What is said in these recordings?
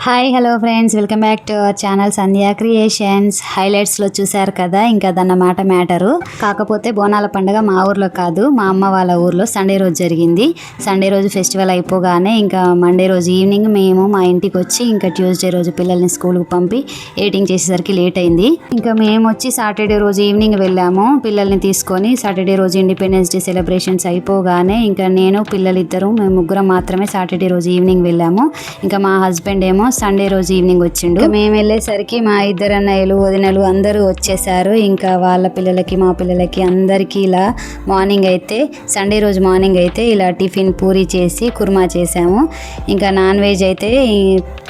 Hi hello friends, welcome back to our channel Sandhya creations. హైలైట్స్లో చూశారు కదా, ఇంకా అదన్నమాట మ్యాటరు. కాకపోతే బోనాల పండుగ మా ఊర్లో కాదు, మా అమ్మ వాళ్ళ ఊర్లో సండే రోజు జరిగింది. సండే రోజు ఫెస్టివల్ అయిపోగానే ఇంకా మండే రోజు ఈవినింగ్ మేము మా ఇంటికి వచ్చి ఇంకా ట్యూస్డే రోజు పిల్లల్ని స్కూల్కి పంపి ఎడిటింగ్ చేసేసరికి లేట్ అయింది. ఇంకా మేము వచ్చి సాటర్డే రోజు ఈవినింగ్ వెళ్ళాము పిల్లల్ని తీసుకొని. సాటర్డే రోజు ఇండిపెండెన్స్ డే సెలబ్రేషన్స్ అయిపోగానే ఇంకా నేను పిల్లలిద్దరూ మేము ముగ్గురం మాత్రమే సాటర్డే రోజు ఈవినింగ్ వెళ్ళాము. ఇంకా మా హస్బెండ్ ఏమో సండే రోజు ఈవినింగ్ వచ్చిండు. మేము వెళ్ళేసరికి మా ఇద్దరు అన్నయ్యలు వదినలు అందరూ వచ్చేసారు. ఇంకా వాళ్ళ పిల్లలకి మా పిల్లలకి అందరికీ ఇలా మార్నింగ్ అయితే సండే రోజు మార్నింగ్ అయితే ఇలా టిఫిన్ పూరి చేసి కుర్మా చేసాము. ఇంకా నాన్ వెజ్ అయితే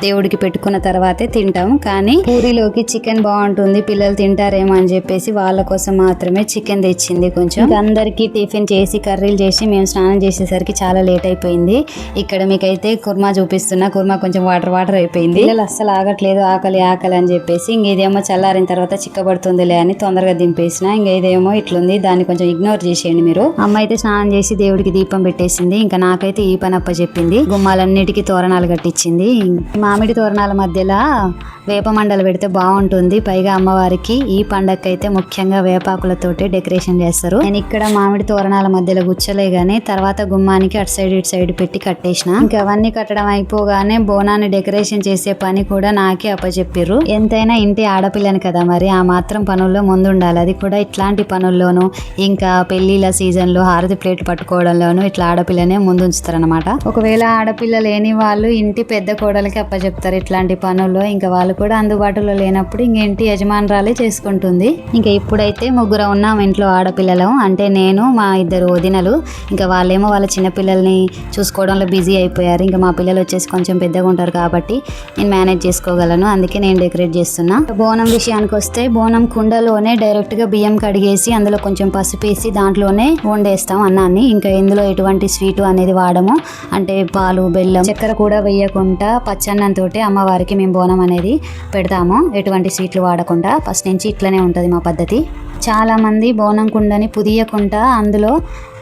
దేవుడికి పెట్టుకున్న తర్వాతే తింటాము, కానీ పూరిలోకి చికెన్ బాగుంటుంది పిల్లలు తింటారేమో అని చెప్పేసి వాళ్ళ కోసం మాత్రమే చికెన్ తెచ్చింది. కొంచెం అందరికీ టిఫిన్ చేసి కర్రీలు చేసి మేము స్నానం చేసేసరికి చాలా లేట్ అయిపోయింది. ఇక్కడ మీకైతే కుర్మా చూపిస్తున్నా. కుర్మా కొంచెం వాటర్ వాటర్ అయిపోయింది. పిల్లలు అస్సలు ఆగట్లేదు, ఆకలి ఆకలి అని చెప్పేసి ఇంక ఇదేమో చల్లారిన తర్వాత చిక్కబడుతుందిలే అని తొందరగా దింపేసిన. ఇంకా ఇదేమో ఇట్లుంది, దాన్ని కొంచెం ఇగ్నోర్ చేసేయండి మీరు. అమ్మ అయితే స్నానం చేసి దేవుడికి దీపం పెట్టేసింది. ఇంకా నాకైతే ఈ పని అప్ప చెప్పింది. గుమ్మాలన్నిటికీ తోరణాలు కట్టించింది. మామిడి తోరణాల మధ్యలో వేప మండలు పెడితే బాగుంటుంది. పైగా అమ్మవారికి ఈ పండగకైతే ముఖ్యంగా వేపాకులతోటే డెకరేషన్ చేస్తారు. నేను ఇక్కడ మామిడి తోరణాల మధ్యలో గుచ్చలే గానీ తర్వాత గుమ్మానికి అటు సైడ్ ఇటు సైడ్ పెట్టి కట్టేసిన. ఇంకా అవన్నీ కట్టడం అయిపోగానే బోనాన్ని డెకరేషన్ చేసే పని కూడా నాకే అప్పచెప్పిర్రు. ఎంతైనా ఇంటి ఆడపిల్లని కదా, మరి ఆ మాత్రం పనుల్లో ముందు ఉండాలి. అది కూడా ఇట్లాంటి పనుల్లోనూ ఇంకా పెళ్లిళ్ళ సీజన్ లో హారతి ప్లేట్ పట్టుకోవడంలోనూ ఇట్లా ఆడపిల్లనే ముందు ఉంచుతారనమాట. ఒకవేళ ఆడపిల్ల లేని వాళ్ళు ఇంటి పెద్ద కోడలకి అప్పచెప్తారు ఇట్లాంటి పనుల్లో. ఇంకా వాళ్ళు కూడా అందుబాటులో లేనప్పుడు ఇంక ఇంటి యజమానురాలే చేసుకుంటుంది. ఇంకా ఇప్పుడైతే ముగ్గురు ఉన్నాం ఇంట్లో ఆడపిల్లలు, అంటే నేను మా ఇద్దరు వదినలు. ఇంకా వాళ్ళేమో వాళ్ళ చిన్నపిల్లల్ని చూసుకోవడంలో బిజీ అయిపోయారు. ఇంకా మా పిల్లలు వచ్చేసి కొంచెం పెద్దగా ఉంటారు కాబట్టి నేను మేనేజ్ చేసుకోగలను, అందుకే నేను డెకరేట్ చేస్తున్నా. బోనం విషయానికి వస్తే బోనం కుండలోనే డైరెక్ట్ గా బియ్యం కడిగేసి అందులో కొంచెం పసుపు వేసి దాంట్లోనే వండేస్తాం అన్నాన్ని. ఇంకా ఇందులో ఎటువంటి స్వీటు అనేది వాడము, అంటే పాలు బెల్లం చక్కెర కూడా వేయకుండా పచ్చన్నంతో అమ్మవారికి మేము బోనం అనేది పెడతాము. ఎటువంటి స్వీట్లు వాడకుండా ఫస్ట్ నుంచి ఇట్లనే ఉంటుంది మా పద్ధతి. చాలా మంది బోనం కుండని పుదియకుండా అందులో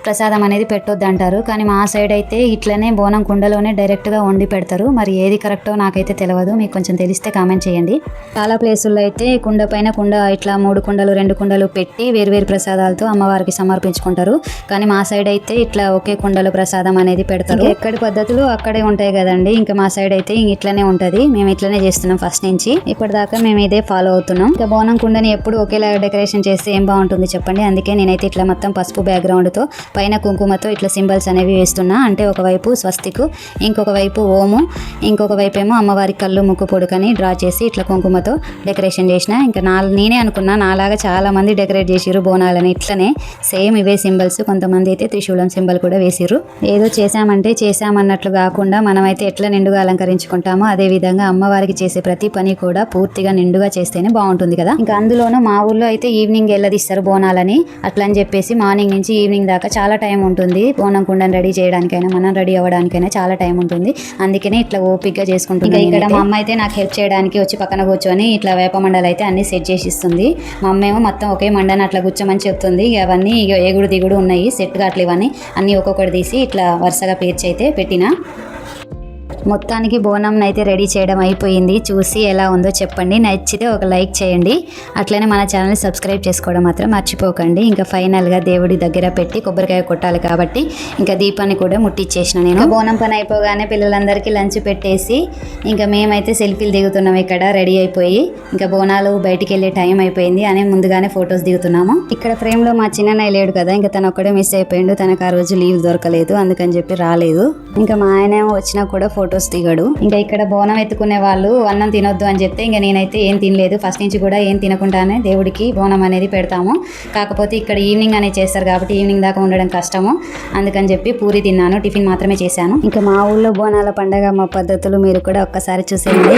ప్రసాదం అనేది పెట్టొద్దు అంటారు, కానీ మా సైడ్ అయితే ఇట్లనే బోనం కుండలోనే డైరెక్ట్గా వండి పెడతారు. మరి ఏది కరెక్టో నాకైతే తెలియదు, మీకు కొంచెం తెలిస్తే కామెంట్ చేయండి. చాలా ప్లేసుల్లో అయితే కుండ పైన కుండ ఇట్లా 3 కుండలు 2 కుండలు పెట్టి వేరువేరు ప్రసాదాలతో అమ్మవారికి సమర్పించుకుంటారు. కానీ మా సైడ్ అయితే ఇట్లా ఒకే కుండలో ప్రసాదం అనేది పెడతారు. ఎక్కడి పద్ధతులు అక్కడే ఉంటాయి కదండి. ఇంకా మా సైడ్ అయితే ఇట్లనే ఉంటుంది. మేము ఇట్లనే చేస్తున్నాం ఫస్ట్ నుంచి ఇప్పటిదాకా మేము ఇదే ఫాలో అవుతున్నాం. ఇంకా బోనం కుండని ఎప్పుడు ఒకేలా డెకరేషన్ చేస్తే ఏం బాగుంటుంది చెప్పండి. అందుకే నేనైతే ఇట్లా మొత్తం పసుపు బ్యాక్గ్రౌండ్తో పైన కుంకుమతో ఇట్లా సింబల్స్ అనేవి వేస్తున్నా. అంటే ఒకవైపు స్వస్తికు, ఇంకొక వైపు ఓము, ఇంకొక వైపు ఏమో అమ్మవారి కళ్ళు ముక్కు పొడుకని డ్రా చేసి ఇట్లా కుంకుమతో డెకరేషన్ చేసిన. ఇంకా నేనే అనుకున్నా నాలాగా చాలా మంది డెకరేట్ చేసిర్రు బోనాలని ఇట్లనే సేమ్ ఇవే సింబల్స్. కొంతమంది అయితే త్రిశూలం సింబల్ కూడా వేసిర్రు. ఏదో చేశామంటే చేశామన్నట్లు కాకుండా మనమైతే ఎట్లా నిండుగా అలంకరించుకుంటామో అదే విధంగా అమ్మవారికి చేసే ప్రతి పని కూడా పూర్తిగా నిండుగా చేస్తేనే బాగుంటుంది కదా. ఇంకా అందులోనూ మా ఊర్లో అయితే ఈవినింగ్ వెళ్ళదిస్తారు బోనాలని. అట్లా అని చెప్పేసి మార్నింగ్ నుంచి ఈవినింగ్ దాకా చాలా టైం ఉంటుంది. బోనం కుండని రెడీ చేయడానికైనా మనం రెడీ అవ్వడానికైనా చాలా టైం ఉంటుంది. అందుకనే ఇట్లా ఓపిక్గా చేసుకుంటుంది. ఇక్కడ మా అమ్మ అయితే నాకు హెల్ప్ చేయడానికి వచ్చి పక్కన కూర్చొని ఇట్లా వేప మండలు అయితే అన్ని సెట్ చేసి ఇస్తుంది. మా అమ్మ ఏమో మొత్తం ఒకే మండని అట్లా కూర్చోమని చెప్తుంది. అవన్నీ ఎగుడు దిగుడు ఉన్నాయి, సెట్ కాట్లు ఇవన్నీ అన్ని ఒక్కొక్కటి తీసి ఇట్లా వరుసగా పేర్చి అయితే పెట్టిన. మొత్తానికి బోనం అయితే రెడీ చేయడం అయిపోయింది. చూసి ఎలా ఉందో చెప్పండి, నచ్చితే ఒక లైక్ చేయండి. అట్లనే మన ఛానల్ని సబ్స్క్రైబ్ చేసుకోవడం మాత్రం మర్చిపోకండి. ఇంకా ఫైనల్గా దేవుడి దగ్గర పెట్టి కొబ్బరికాయ కొట్టాలి కాబట్టి ఇంకా దీపాన్ని కూడా ముట్టించేసిన నేను. బోనం పని అయిపోగానే పిల్లలందరికీ లంచ్ పెట్టేసి ఇంకా మేమైతే సెల్ఫీలు దిగుతున్నాం ఇక్కడ రెడీ అయిపోయి. ఇంకా బోనాలు బయటికి వెళ్ళే టైం అయిపోయింది అని ముందుగానే ఫొటోస్ దిగుతున్నాము. ఇక్కడ ఫ్రేమ్లో మా చిన్నయ్య లేడు కదా, ఇంకా తను ఒక్కడే మిస్ అయిపోయిండు. తనకు ఆ రోజు లీవ్ దొరకలేదు, అందుకని చెప్పి రాలేదు. ఇంకా మా ఆయన వచ్చినా కూడా ఫోటోస్ దిగాడు. ఇంకా ఇక్కడ బోనం ఎత్తుకునే వాళ్ళు అన్నం తినొద్దు అని చెప్తే ఇంకా నేనైతే ఏం తినలేదు. ఫస్ట్ నుంచి కూడా ఏం తినకుండానే దేవుడికి బోనం అనేది పెడతాము. కాకపోతే ఇక్కడ ఈవినింగ్ అనేది చేస్తారు కాబట్టి ఈవినింగ్ దాకా ఉండడం కష్టము, అందుకని చెప్పి పూరి తిన్నాను. టిఫిన్ మాత్రమే చేశాను. ఇంకా మా ఊళ్ళో బోనాల పండగ మా పద్ధతులు మీరు కూడా ఒక్కసారి చూసేయండి.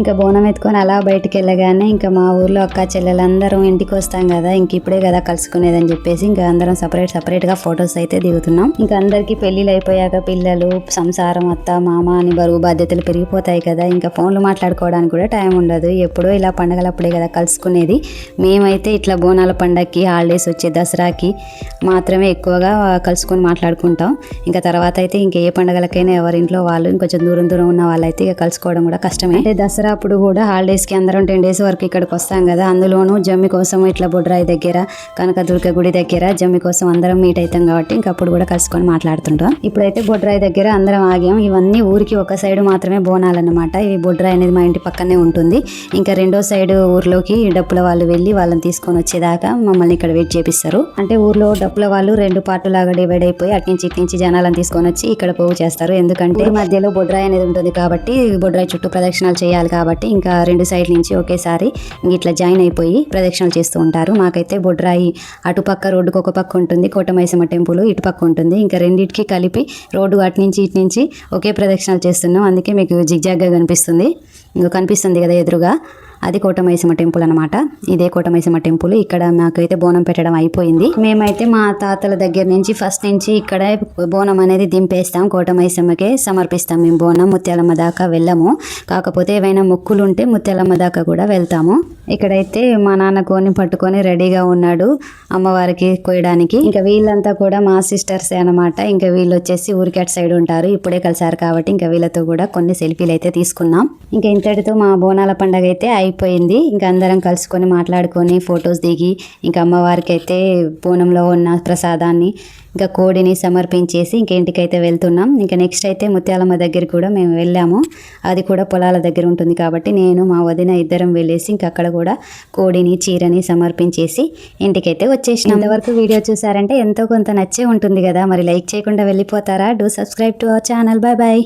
ఇంకా బోనం ఎత్తుకొని అలా బయటికి వెళ్ళగానే ఇంకా మా ఊర్లో అక్క చెల్లెలందరం ఇంటికి వస్తాం కదా, ఇంక ఇప్పుడే కదా కలుసుకునేదని చెప్పేసి ఇంకా అందరం సపరేట్ గా ఫొటోస్ అయితే దిగుతున్నాం. ఇంకా అందరికి పెళ్లిళ్ళు అయిపోయాక పిల్లలు, సంసారం, అత్త మామ అని బరువు బాధ్యతలు పెరిగిపోతాయి కదా, ఇంకా ఫోన్లు మాట్లాడుకోవడానికి కూడా టైం ఉండదు. ఎప్పుడో ఇలా పండగలప్పుడే కదా కలుసుకునేది. మేమైతే ఇట్లా బోనాల పండగకి, హాలిడేస్ వచ్చే దసరాకి మాత్రమే ఎక్కువగా కలుసుకొని మాట్లాడుకుంటాం. ఇంకా తర్వాత అయితే ఇంకా ఏ పండగలకైనా ఎవరింట్లో వాళ్ళు ఇంకొంచెం దూరం ఉన్న వాళ్ళైతే ఇక కలుసుకోవడం కూడా కష్టమే. అంటే దసరా అప్పుడు కూడా హాలిడేస్కి అందరం 10 days వరకు ఇక్కడికి వస్తాం కదా, అందులోనూ జమ్మి కోసం ఇట్లా బొడ్రాయి దగ్గర, కనకదుర్గ గుడి దగ్గర జమ్మి కోసం అందరం మీట్ అవుతాం కాబట్టి ఇంకా అప్పుడు కూడా కలుసుకొని మాట్లాడుతుంటాం. ఇప్పుడైతే బొడ్రాయి దగ్గర అందరం ఆగాం. ఇవన్నీ ఊరికి ఒక సైడ్ మాత్రమే బోనాలన్నమాట. ఇవి బొడ్రాయి అనేది మా ఇంటి పక్కనే ఉంటుంది. ఇంకా రెండో సైడ్ ఊర్లోకి డప్పుల వాళ్ళు వెళ్ళి వాళ్ళని తీసుకొని వచ్చేదాకా మమ్మల్ని ఇక్కడ వెయిట్ చేపిస్తారు. అంటే ఊర్లో డప్పుల వాళ్ళు 2 పార్ట్ లాగా డివైడ్ అయిపోయి అట్నుంచి ఇట్నుంచి జనాలను తీసుకొని వచ్చి ఇక్కడ పోగు చేస్తారు. ఎందుకంటే మధ్యలో బొడ్రాయి అనేది ఉంటుంది కాబట్టి బొడ్రాయి చుట్టూ ప్రదక్షిణాలు చేయాలి కాబట్టి ఇంకా 2 సైడ్ నుంచి ఒకేసారి ఇట్లా జాయిన్ అయిపోయి ప్రదక్షిణలు చేస్తూ ఉంటారు. మాకైతే బొడ్రాయి అటుపక్క రోడ్డుకు ఒక పక్క ఉంటుంది, కోటమైసమ్మ టెంపుల్ ఇటు పక్క ఉంటుంది. ఇంకా రెండింటికి కలిపి రోడ్డు అటు నుంచి ఇటు నుంచి ఒకే ప్రదక్షిణాలు చేస్తున్నాం. అందుకే మీకు జిగ్జాగ్గా కనిపిస్తుంది కదా ఎదురుగా, అది కోటమైసమ్మ టెంపుల్ అనమాట. ఇదే కోటమైసమ్మ టెంపుల్. ఇక్కడ మాకైతే బోనం పెట్టడం అయిపోయింది. మేమైతే మా తాతల దగ్గర నుంచి ఫస్ట్ నుంచి ఇక్కడ బోనం అనేది దింపేస్తాం, కోటమైసమ్మకే సమర్పిస్తాం. మేము బోనం ముత్యాలమ్మ దాకా వెళ్ళము, కాకపోతే ఏవైనా మొక్కులు ఉంటే ముత్యాలమ్మ దాకా కూడా వెళ్తాము. ఇక్కడైతే మా నాన్న కోని పట్టుకొని రెడీగా ఉన్నాడు అమ్మవారికి కోయడానికి. ఇంకా వీళ్ళంతా కూడా మా సిస్టర్సే అనమాట. ఇంకా వీళ్ళు వచ్చేసి ఊరికి అటు సైడ్ ఉంటారు, ఇప్పుడే కలిసారు కాబట్టి ఇంకా వీళ్ళతో కూడా కొన్ని సెల్ఫీలు అయితే తీసుకున్నాం. ఇంకా ఇంతటితో మా బోనాల పండగ అయితే అయిపోయింది. ఇంకా అందరం కలుసుకొని మాట్లాడుకొని ఫొటోస్ దిగి ఇంకా అమ్మవారికి అయితే బోనంలో ఉన్న ప్రసాదాన్ని ఇంకా కోడిని సమర్పించేసి ఇంకా ఇంటికైతే వెళ్తున్నాం. ఇంకా నెక్స్ట్ అయితే ముత్యాలమ్మ దగ్గర కూడా మేము వెళ్ళాము. అది కూడా పొలాల దగ్గర ఉంటుంది కాబట్టి నేను మా వదిన ఇద్దరం వెళ్ళేసి ఇంకా అక్కడ కూడా కోడిని, చీరని సమర్పించేసి ఇంటికైతే వచ్చేసినాం. ఇంతవరకు వీడియో చూసారంటే ఎంతో కొంత నచ్చే ఉంటుంది కదా, మరి లైక్ చేయకుండా వెళ్ళిపోతారా? Do subscribe to our channel. Bye bye.